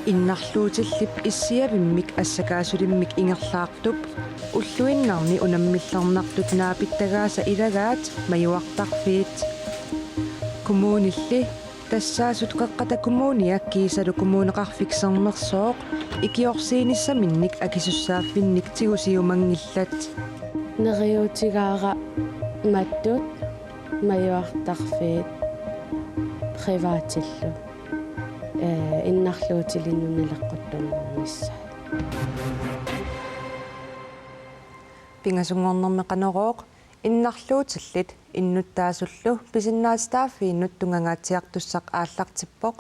Innarluutillip issiavimmik assakaasulimmik ingerlaartup ulluinnarni unammillarnartut naapittagaasa ilagaat majuartarfiit kommunilli tassaasut qaqqata kommuniak kiisalu kommuneqarfiksernersooq ikiorsiinissaminnik akisussaafinnik tigusiumangillat neriutigaara mattut majuartarfiit privaatillu innarluutilinnunnaleqquttunnissa pingasungornerme qanorooq innarluutillit innuttaasullu pisinnaastaafiinnut tungangaatsiartussaq aallartippoq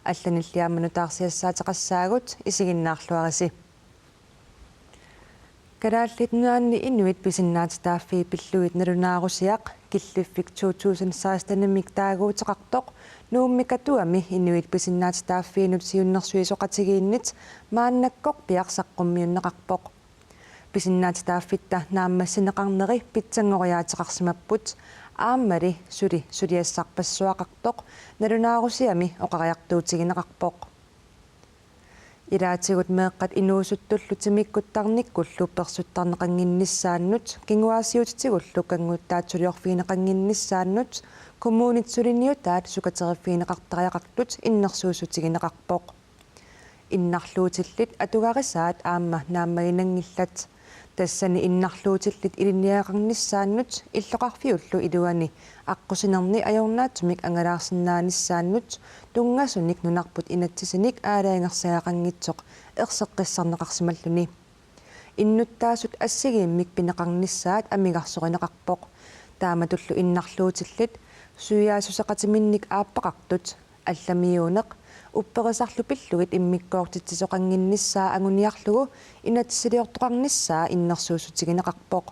алланиллиаманутаарсиассаатеқассаагут исигиннаарлуариси карааллит нуаанни инуит писиннаатитааффи пиллуит налунаарусиақ киллиффик 2016 таагуутеқартоқ нууммикатуами инуит писиннаатитааффиинут сиуннэрсуисоқатигииннит мааннаккоқ пиарсаққуммиуннеқарпоқ писиннаатитааффитта нааммассинеқарнери питсангориаатеқарсимаппут ааммали сулиассарпассуақартоқ налунаарусиами оқариартуутигинеқарпоқ илаатигут меэққат инуусуттуллу тимиккуттарниккуллу персуттарнеқангиннissaannут кингуаасиутитигуллу кангуттаатсулиорфинеқангиннissaannут коммунитсулиниутаат сукатериффинеқартариақартут иннерсуусутигинеқарпоқ иннарлуутиллит атугарисаат аама нааммагинангиллат тассани иннарлуутиллит илиниақарнissaannут иллоқарфиуллу илуани аққусинерни ajornaattumik ангалаарсиннаанissaannут тунгасуник нунарпут инатсисиник аалаангерсаақангитсоқ ерсеққиссарнеқарсималлуни иннуттаасут ассигииммик пинеқарнissaат амигарсоринеқарпоқ тааматуллу иннарлуутиллит суяасусеқатиминник ааппақартут алламиунеқ упперисарлу пиллугит иммиккоортитсисоқангиннissaа агуниарлугу инатсилиортоқарнissaа иннерсуусутигинеқарпоқ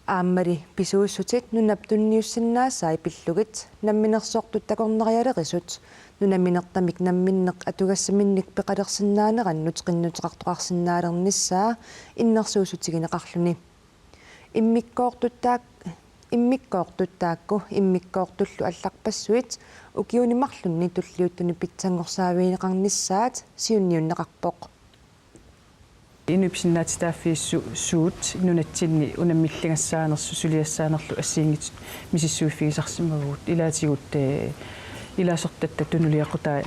ааммали писууссутит нунап тунниуссиннаасаи пиллугит намминерсоортут такорнериалерисут нунаминертамик намминнеқ атугассаминник пеқалерсиннаанераннут қиннутеқартоқарсинаалернissaа иннерсуусутигинеқарлуни иммиккоортуттаакку иммиккоортуллу алларпассуит укиунимарлунни туллиуттуни питсангорсаавинеқарнissaат сиунниуннеқарпоқ инупсиннаатитааффииссу суут нунатсинни унаммиллигассаанерсу сулиассаанерлу ассиингит мисиссуиффигисарсимагуут илаатигут илаасертатта тунулиаққутаа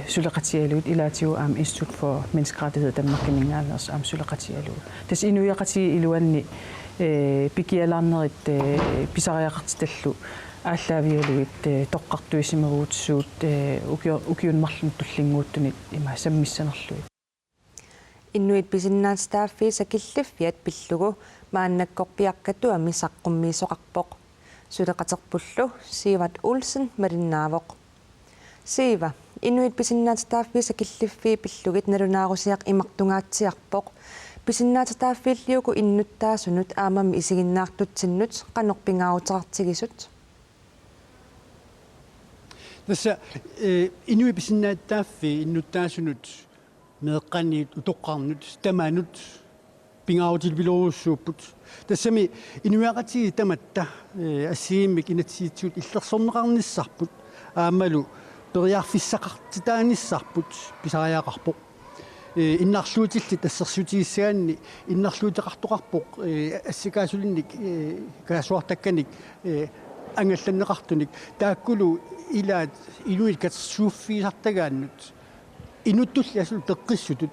сулеқатиалуут илаатигу аам Institute for Menneskerettigheder Danmarkkinningaallers аам сулеқатиалуут тас инуяқатиги илуанни пикиалаарнерит писариақартиталлу ааллаавиалуит тоққартуисимагуутсуут укиунмарлун туллингууттунит има саммиссанерлуи иннуит писиннаатитааффи сакиллиффиат пиллугу мааннаккорпиақкатуами саққуммиисоқарпоқ сулеқатерпуллу Сиват Улсен малиннаавоқ Сива иннуит писиннаатитааффи сакиллиффи пиллугит налунаарусиақ имартунгаатсиарпоқ писиннаатитааффииллиуку иннуттаасунут аамами исигиннаартутсиннут канорпингаарутеқартигисут тасса инуит писиннаатитааффи иннуттаасунут меэққанниит утоққарнут тамаанут пингаарутилпилоруссууппут тассами инуяқатиги таматта ассииммик инатсиитсуут иллерсорнеқарниссарпут аамалу периарфиссақартитааниссарпут писариақарпоқ иннарлуутилли тассерсутигиссаганни иннарлуутеқартоқарпоқ ассикаасулинник каасуартакканик ангалланнеқартуник тааккулу илаат инуит катерсууффиисартагааннут инуттулли асул теққиссутут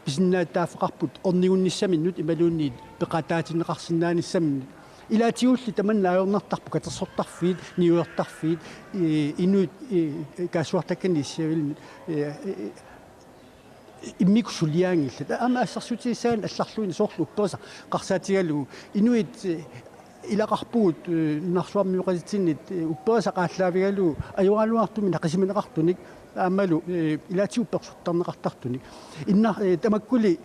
писиннааттаафеқарпут орнигунниссаминнут ималуунниит пеқатаатинеқарсинааниссаминнут илаатиулли таманнаажорнартарпу катерсортарфиит ниуертарфиит инуит каасуартакканиссавилнут иммиксулиаангилла ама ассерсутигисаан алларлуини соорлу упперса қарсаатигалугу инуит илақарпугут нарсуармиуқатитсиннит упперса қааллаавигалугу аюраалуартуми нақисиминеқартуник аамалу илаатиу персуттарнеқартартуник инна тамаккули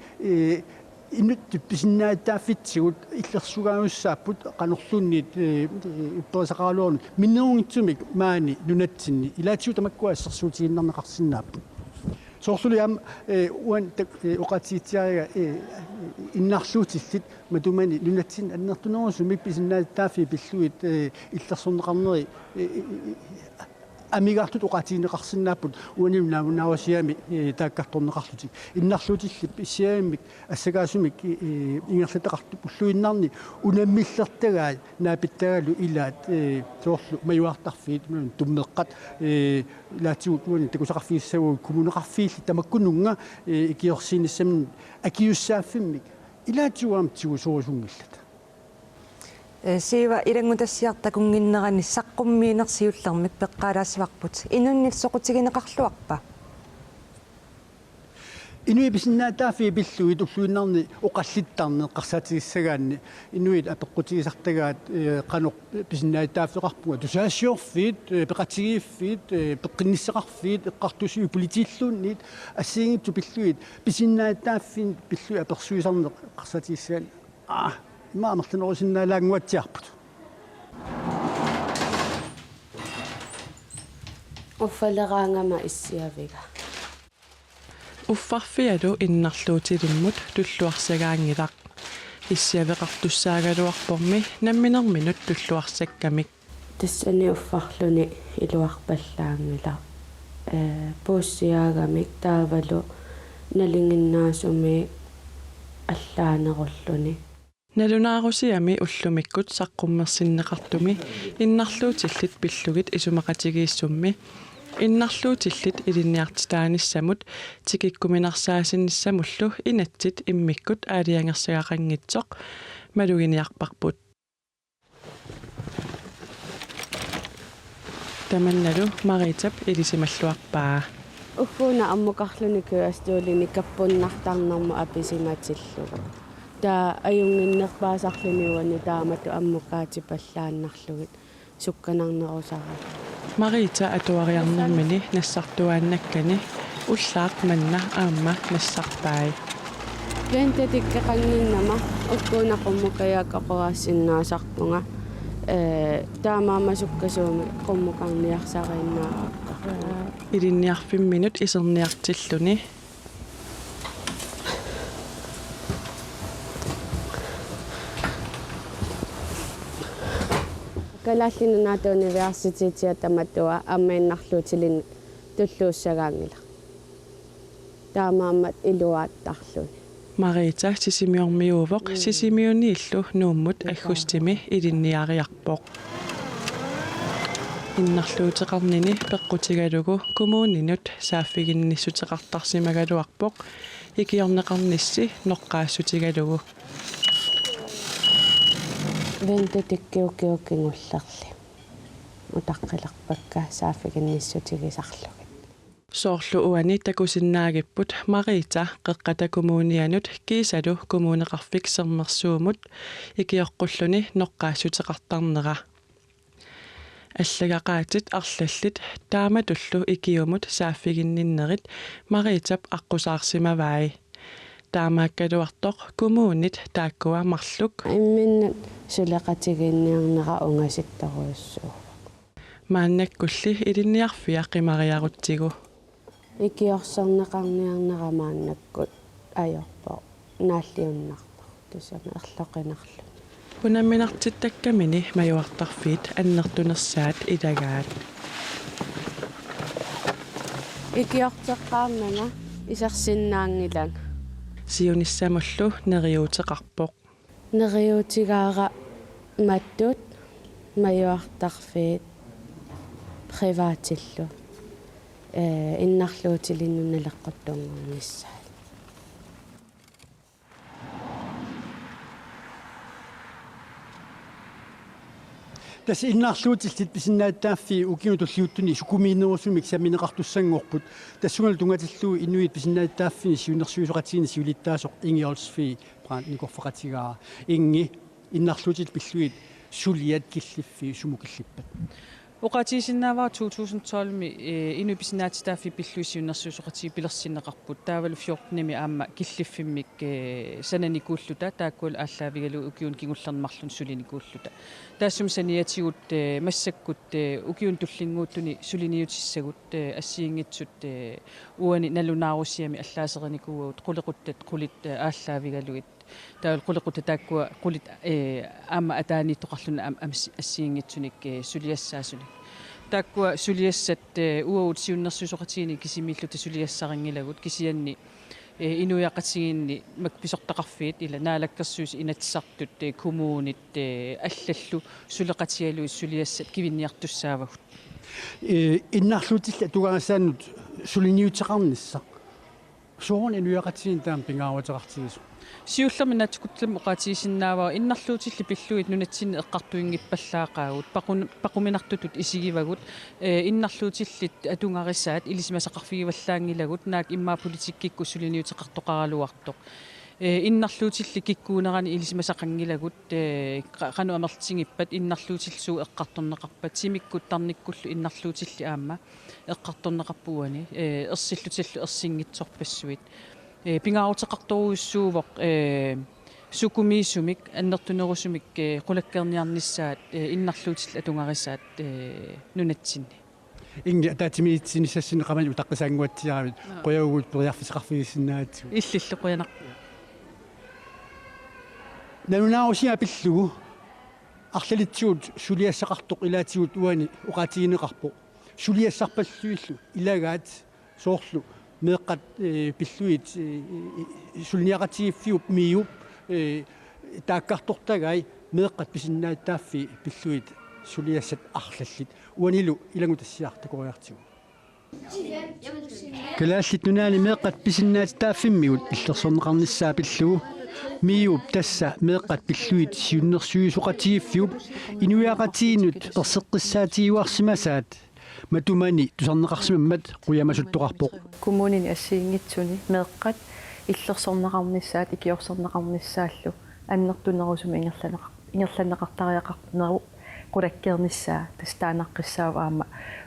иннут писиннааттааффитсигут иллерсугааnussааппут қанерлуунниит упперсақаалуарни миннерунгитсумик маани нунатсинни илаатиу тамаккуа ассерсуутигиннарнеқарсинааппут соорлули аам уан оқатиитсиарига иннарлуутиллит матумани нунатсин аннертунерусумик писиннааттааффи пиллуит иллерсорнеқарнери амигаартут оқатиинеқарсинааппут уанimnaавнаавасиами тааккарторнеқарлутик иннарлутиллип иссиаиммик ассагаасумик ингерлатеқарту уллуиннарни унаммиллертагаа наапиттагалу илаат соорлу маюартарфиит туммеққат лаатигут муни такусақарфииссагуу кумунеқарфиилли тамаккунунга икиорсиниссамин акиуссааффиммик илаатигуамтигу соорусунгиллата сива ирангутассиартакунгиннерани саққуммиинерсиуллермик пеққалаассаварпут инуннилсоқутигинеқарлуарпа инуиписиннаатаафи пиллуит уллуиннарни оқаллиттарне қарсаатигиссагаанни инуит апеққутигисартагаат қанеқ писиннаатааффеқарпуга тусаассиорфиит пеқатигииффиит пеққинниссақарфиит эққартусиу политииллуунниит ассиингитту пиллуит писиннаатааффин пиллуи аперсуисарне қарсаатигиссагаан маамерлунерусиннаалаагуатсиарпут уффалераангама иссиавига уффарфиалу иннарлуутилиммут туллуарсагаангилақ иссиавеқартуссаагалуарпорми намминерминут туллуарсаккамик тассани уффарлуни илуарпаллаангила пууссиаагамик таавалу налингиннаасуми аллаанеруллуни налунаарусиами уллумиккут саққуммерсиннеқартуми иннарлуутиллит пиллугит исумақатигииссумми иннарлуутиллит илинниартитааниссамут тикиккуминарсаасинниссамуллу инатсит иммиккут аалиангерсагақангитсоқ малугиниарпарпут таманналу маритап илисималлуарпаа уффуна аммукарлуни куастуулини каппуннартарнэрму аписиматиллугу таа аюнгиннерпаасарлуниуани таамату аммукаатипаллааннарлугит сукканарнерусара марита атуариарнэрмини нассартуааннаккани уллаақ манна аама нассарпаи лента тиккеқангиннама уккуунақуммукаяаққоқораассиннаасарпунга таамаама суккасууми қуммукарниарсарииннаақарта илинниарфимминут исерниартиллуни калааллинунаата университетиа таматуа аммаиннарлуутилин туллууссагаангила таамаамат илуааттарлуни марита сисимиормиувоқ сисимиунииллу нууммут аггустими илинниариарпоқ иннарлуутеқарнини пеққутигалугу коммуунинут сааффигинниссутеқартарсимагалуарпоқ икиорнеқарнисси ноққаассутигалугу венте тиккиуккиуккингуллерли утаққилерпакка сааффигинниссутигисарлугит соорлу уани такусиннаагиппут марита қеққата коммунианут кисалу коммунеқарфик сермерсуумут икиоққуллуни ноққаассутеқартарнера аллагақаатит арлаллит тааматуллу икиумут сааффигинниннерит маритап аққусаарсимаваи таамааккалуартоқ коммуунит тааккуа марлук имминнат сулеқатигинниарнера унгаситтаруйуссуу мааннаккулли илинниарфиа қимариарутсигу икиорсернеқарниарнера мааннаккут аёрпо нааллиуннартар тусами ерлоқинарлу пунамминартиттаккамини маюартарфиит аннертунерсаат илагаат икиортеққарнага исерсиннаангилан сиуниссамуллу нериутеқарпоқ нериутигаара маттут маюартарфиит приватиллу иннарлуутилиннуналеққуттунгорниссаа тас иннарлуутиллит писиннааттааффи укиутуллиуттуни сукумиинерусумик саминеқартуссангорпут тассугал тунгатиллуу инуит писиннааттааффини сиунерсуисоқатигини сиулиттаасоқ ингиорсфи праан никорфеқатигаа инги иннарлуутил пиллуит сулиат киллиффи сумукиллиппат Uqatiisinnaavaa 2012 inuipисinaatitaafi pilluisiunnersuusoqatii pilersinneqarput taavalu 14-nimi aamma killiffimmik sananikuulluta taakkuul aalлaavigalu ukiun kingullermarlun sulinikuulluta taassum saniatigut massakkut ukiun tullinguuttuni suliniutissagut assiingitsut uani nalunaarusiami allaasernikuugut qulequttat qulit aalлaavigaluit taal qulequtta taakkua qulit aamma ataaniittoqarluna assiingitsunik suliassaasuni takkua suliassat uavut siunnersusoqatiini kisimillu tasuliassarinngilagut kisianni inuiaqatiginni makpisortaqarfiit ila naalakkersuus inatsartut kommunit allallu suleqatialu suliassat kivinniartussaavagut иннарлуутилла тугаасаанут сулиниутеқарнисса суорн инуиақатигин таам пингааруатеқартигису сиуллерми наатикутлам оqatiisиннааваа иннарлуутилли пиллуит нунатсинни эққартуингиппаллаақаагут пақуминартутут исигивагут иннарлуутиллит атунгарисаат илисимасақарфигиваллаангилагут наак иммаа политиккикку сулиниутеқартоқаралуартоқ иннарлуутилли киккуунерани илисимасақангилагут қану амерлтингиппат иннарлуутиллсуу эққарторнеқарпат симиккут тарниккуллу иннарлуутилли аама эққарторнеқарпуани ерсиллутиллу ерсингитсорпассуит пингаарутеқарторуйуссуувоқ сукумиисумик аннертунерусумик қулаккерниарниссаат иннарлуутилла атунгарисаат нунатсинни инги таатимиитсинissassinne qamani utaqqisangуатсиарамит qoyaguut periarfisaqarfigissinnaatsu иллиллу қуянақ нанунаарусиа пиллугу арлалитсуут сулиассақартоқ илаатигут уани уqatigineqarpo сулиассарпаллуиллу илагаат соорлу меэққат пиллуит сулниақатигиффиуп миуп тааккартортагай меэққат писиннааттааффи пиллуит сулиассат арлаллит уанилу илагутассиартакориартигу калааллит нунаани меэққат писиннааттааффиммигут иллерсорнеқарниссаа пиллугу миуп тасса меэққат пиллуит сиуннерсуисоқатигиффиуп инуиақатигинут ерсеққиссаатигуарсимасаат матумани тусарнеқарсимаммат қуямасуттоқарпоқ коммунини ассиингитсуни меэққат иллерсорнеқарнissaат икиорсорнеқарнissaаллу аннертунерусуми ингерланеқартариақарнеру qulakkernissaa tastaanaqqiссаава аама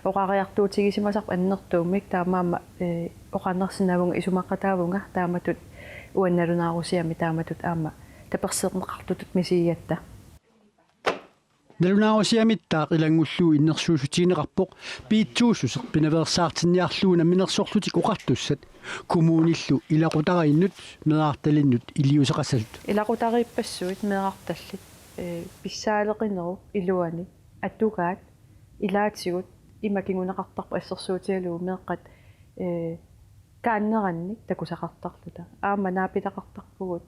оқариартуутигисимасарп аннертуумик таамаама оқаннерсинавунга исумаққатаавунга тааматут уанналунаарусиами тааматут аама таперсеернеқартутут мисииатта налунаарусиамиттаақ илангуллуу иннерсуусутигинеқарпоқ пиитсуусусеқ пинаверсаартинниарлууна минерсорлутик оқартуссат коммуниллу илақутарииннут мераарталиннут илиусеқассалут илақутарииппассуит мераарталлит писсаалеқинеру илуани аттугаат илаатигут имакингунеқартарпа ассерсуутиалуу меэққат кааннеранни такусақартарлута аама наапилақартарпугут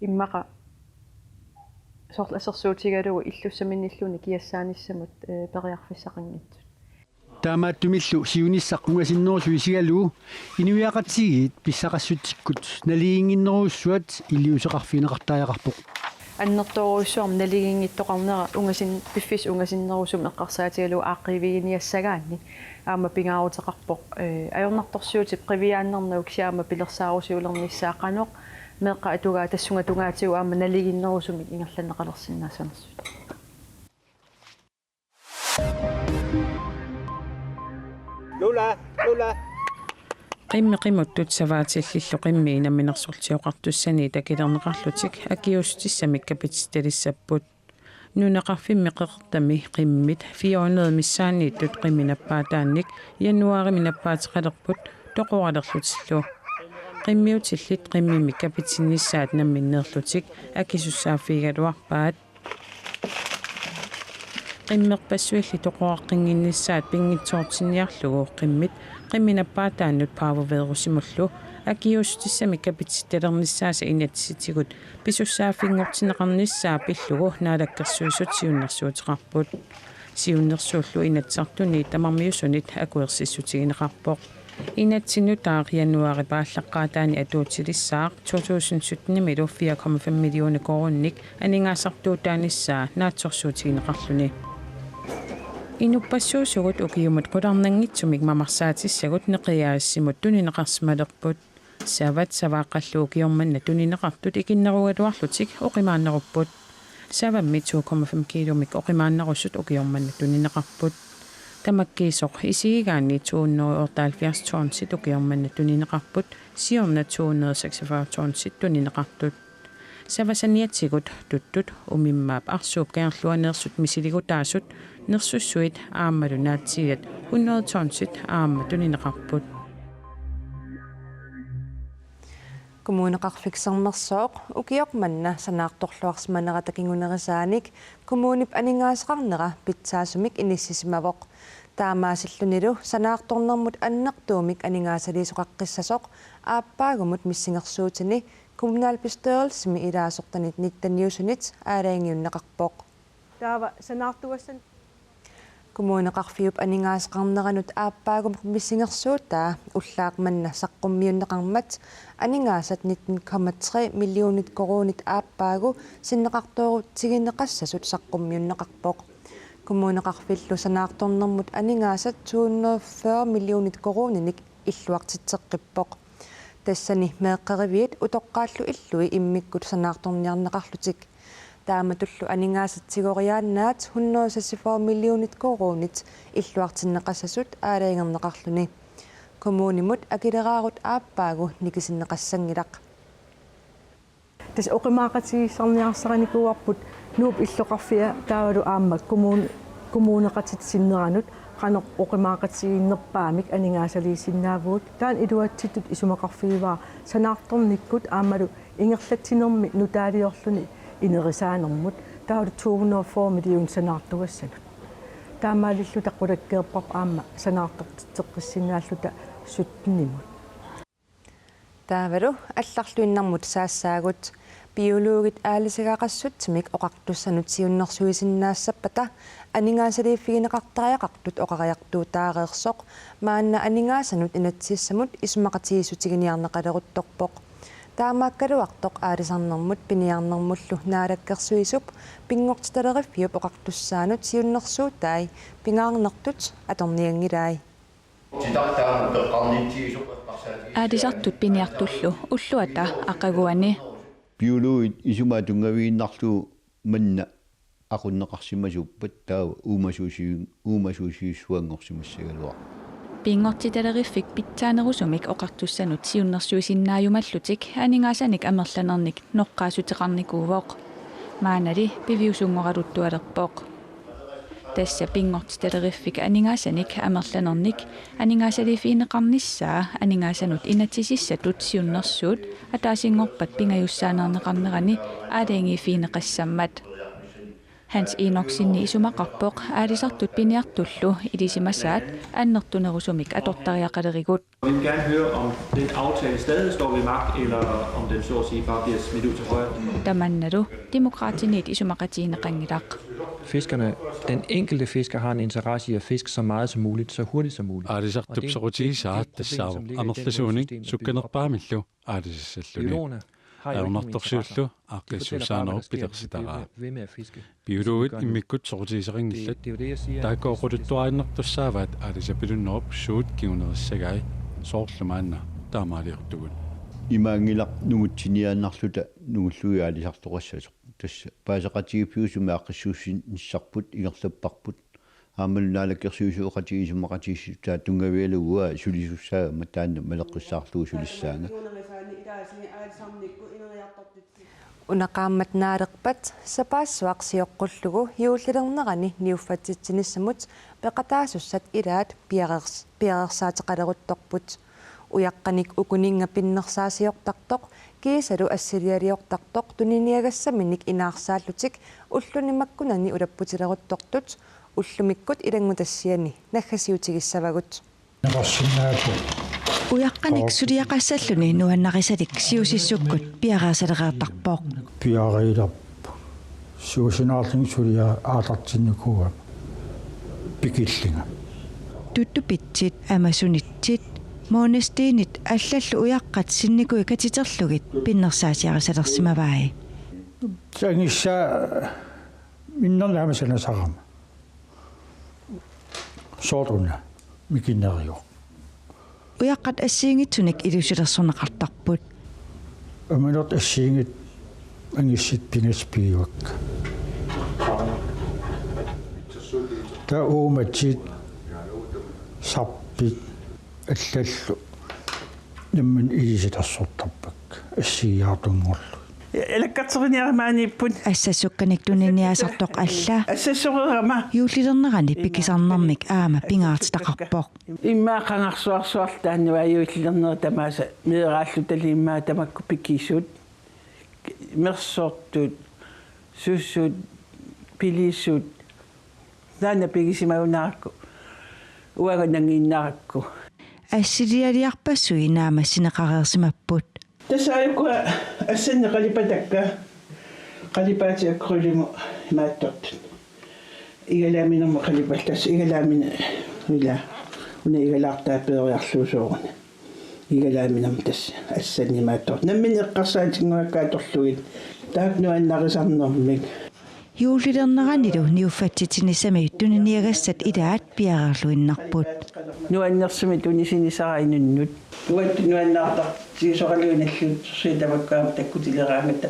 иммақа сорл ассерсуутигалуу иллуссаминниллуни киассааниссамут периарфиссақингитсут таамааттумиллу сиунissaq унгасиннерусу исигалуу инуиақатигиит писсақассутиккут налиингиннеруссуат илиусеқарфинеқартааяқарпоқ аннерторуйссуарм налигингиттоқарнера унгасин пиффис унгасиннерусум эққарсаатигалуу ааққивигиниассагаанни аама пингаарутеқарпоқ аёрнарторсуутип қивиааннернаук сиаама пилерсаарусиулерниссаақанеқ меққа атугаа тассунга тунгаатигу аама налигиннерусумик ингерланеқалерсиннаасанерсут лула qimmeqimuttut savaatillillu qimmi inamminersortioqartussani takilernеqarlutik akiustissami kapitstalissapput nuneqarfimmi qeqertami qimmit 400 missaaniittut qimminappaataannik januari minappaatiqalerput toqoralerlutillu qimmiutillit qimmimi kapitsinnissaat namminneerlutik akisussaafiigaluarpaat qimmerpassuilli toqoraqqinginnissaat pingitsoortinniarlugu qimmit qimminappaataannut paaverveerusimullu akiustissami kapitsitalernissaasa inatsitigut pisussaafiingortineqarnissaa pillugu naalakkersuusut siunnersuuteqarput siunnersuullu inatsartuni tamarmiusunit akuersissutigineqarpoq inatsinutaaq januari paallaqqaataani atuutilissaaq 2017 4,5 million korunnik aningaasartuutaanissaa naatsorsuutigineqarluni инуппассуусугут укиумут qulарнангитсумик мамарсаатиссагут неқиаасимут тунинеқарсималерпут сават савааққаллуу киорманна тунинеқартут икиннеругалуарлутик оқимааннеруппут савамми 2,5 киломик оқимааннеруссут укиорманна тунинеқарпут тамаккиисоқ исигигаанни 278 тоннсит укиорманна тунинеқарпут сиорна 246 тоннсит тунинеқартут савасаниатсигут туттут умиммаап арсууп каерлуанеерсут мисилигутаасут нерсуссуит аамалунаатсиат 100 тоннсит аама тунинеқарпут Kommuneqarfiksermersoq ukiormanna sanaartorluarsmaneratakingунерисааник kommunip aningaasqarnera pitsaasumik inissisimavoq таамаасиллунилу санаарторнэрмут аннертуумик анигаасалиисоқаққиссасоқ ааппаагумут миссингерсуутини kommunal bestyrelsemi илаасортанит ниттанниусунит аалаангиуннеқарпоқ таава санаартуассан kommuneqarfiup aningaasqarneranut aappаагумут миссингерсуутаа уллаақманна саққуммиуннеқармат анигаасат 19,3 миллионит коронит ааппаагу синнеқартоорутсигинеқассасут саққуммиуннеқарпоқ kommuneqarfillu санаарторнэрмут анигаасат 240 миллионит корониник иллуартитсеққиппоқ тассани меэққаривиит утоққааллу иллуи иммиккут санаарторниарнеқарлутик тааматуллу анигаасатсигориааннаат 164 миллионит коронит иллуартиннеқассасут аалаингернеқарлуни kommunimut акилераарут ааппаагу никисиннеқассангилақ тас оқимаақатигиссарниарсараникуарпут нууп иллоқарфиа таавалу ааммак коммунеқатитсиннеранут qanoq oqimaaqatsigiinnerpaamik aningaasaliisinnaavut taan iluatsitut isumaqarfiivaa sanaartornikkut aammalu ingerlatsinermi nutaaliorluni inerisaanermut taulu 204 million sanaartugassanut taamaalillu taqqulakkeerpaq aamma sanaartortitteqqissinnaаллута suttinimut таавалу алларлуиннармут саассаагут биологит аалисигаақассутсимик оқартуссанут сиуннэрсуисиннаассаппата анигаасалииффигинеқартариақартут оқариартуутаареерсоқ маанна анигаасанут инатсиссамут исмақатигиссутигиниарнеқалерутторпоқ таамааккалуартоқ аалисарнэрмут пиниарнэрмуллу наалаккерсуисуп пингортиталериффиуп оқартуссаанут сиуннэрсуутаи пингаарнертут аторниангилаи аадисартут пиниартуллу уллуата ақагуани биологит исумаатунгавииннарлу манна aqunneqarsimasuppat taava uumasuusiussuangorsimassagaluaq пингортиталериффик питсаанерусумик оқартуссанут сиуннэрсуисиннааюмаллутик анигаасаник амерланерник ноққаасутеқарникуувоқ маанали пивиусунгоралуттуалерпоқ тасса пингортиталериффик анигаасаник амерланерник анигаасалифиинеқарниссаа анигаасанут инатсисиссатут сиуннэрсуут атаасингорпат пингаюссаанернеқарнерани аалаангифиинеқассаммат Hans Enoksinni isumaqarpoq aalisartut piniartullu ilisимасаат аннертунерусумик аторториақалеригут. Jeg vil gerne høre, om den aftale stadig står ved magt, eller om den så at sige bare bliver smidt ud til højre. Tamannalu demokratinit isumaqatiineqangilaq. Fiskerne, den enkelte fisker har en interesse i at fiske så meget som muligt, så hurtigt som muligt. Aalisartupserutigisaat tassaavu amerlasuunik sukkanerpaamillu aalisissalluni. Aunartorsuullu aaqqissuusaanerup pilersitaraa. Bioloogit immikkut sorutigiserinngillat taakkooruluttuainnertussaavaat aalisapilunnerup suut kiunerissagai soorlumaanna taamaaliortugut. Imaangilaq numutsiniaannarluta nungullugi aalisartoqassasoq tassa paasaqatigipiusumi aaqqissuussin nissarput ingerlapparput aamalunaalakkersuusu oqatigisumaqatigissutaa tungavialuguaa sulisussaaga mataanna maleqqissaarlugu sulissaanga унақааммат наалерпат сапаассуақсиоққуллугу юуллернерани ниуффатситсинissamут пеқатаасуссат илаат пиарерсаатеқалерутторпут уяққаник укунинга пиннерсаасиортартоқ кисалу ассилиалиортартоқ туниниагассаминик инаарсааллутик уллунимаккунани улаппутилеруттортут уллумиккут илангутассиани наггасиутигиссавагут уяққаник сулиақассаллуни нуаннарисалик сиусиссуккут пиараасалераартарпоқ пиараилап сиусинаарлин сулиа аатартинникуга пикиллинга туттупитсит амасунитсит моонестиинит аллаллу уяққат синникуи катитерлугит пиннерсаасиарасалерсимаваи сангисса миннернаамасанасарама соорунна микиннерио уяққат ассиингитсуник илусилерсорнеқартарпут аминерт ассиингит ангиссит пингаспиуак та ууматсит саппит аллаллу намман илисилерсортарпак ассиаартунгорлу элаккартериниармаанииппут ассассукканик тунниниасартоқ алла ассассорерама юулилернерани пикисарнэрмик аама пингаартитақарпоқ иммаа қангарсуарсуартааннуа аюуллернера тамааса меэрааллу талииммаа тамакку пиккисуут мерсортут суссут пилисут наана пигисимагунааракку уаганангииннаракку ассилиалиарпассуи наама синеқареерсимаппут тасааюкуа ассанне қалипатакка қалипаатиаккрулиму мааттort игалааминерма қалипалтас игалаамина уила уна игалаартааппеериарлуусоорна игалааминерма тас ассанни мааттort наммини эққарсаатингуаккааторлугит таапнуаннарисарнэрмик юулилернеранилу ниуффатситинисами тунниагассат илаат пиарарлуиннарпут нуаннерсуми тунисинисараинуннут туат нуаннаартар тигисоралуиналлут сусиитаваккаама таккутилераангата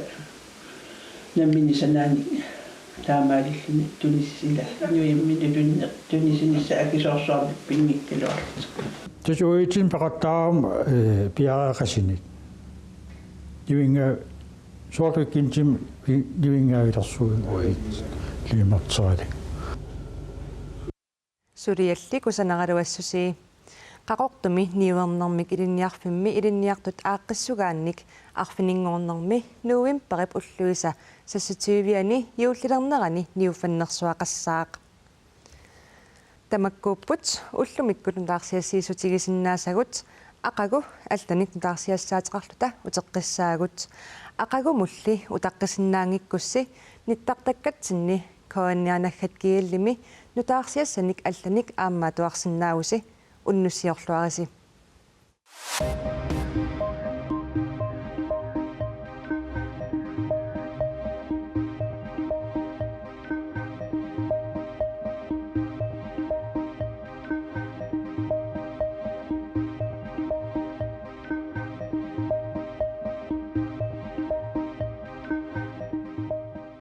намминисанаани таамаалиллуни туниссила нуиммини тунисинисса акисоорсуарник пингиккалуарлу тасуитин пеқаттаарам пиараақасиник юинга сооркинтим юингаагиларсуин лимартсаали суриалли кусанагалуассуси qaqortumi niuernermik ilinniarfimmi ilinniartut aaqqissugaannik arfininngornermi nuuvim perip ulluisa sassutiiviani juullilernerani niuffannersuaqassaaq tamakkuupput ullumikkut taarsiassiisutigisinnaassagut aqagu allanik taarsiassaateqarluta uteqqissaagut aqagu mulli utaqqisinnaaangikkussi nittaqtakkatsinni koannianaggat kiillimi nutaarsiassanik allanik aammaatuarsinnaagusi unnussiorluarisi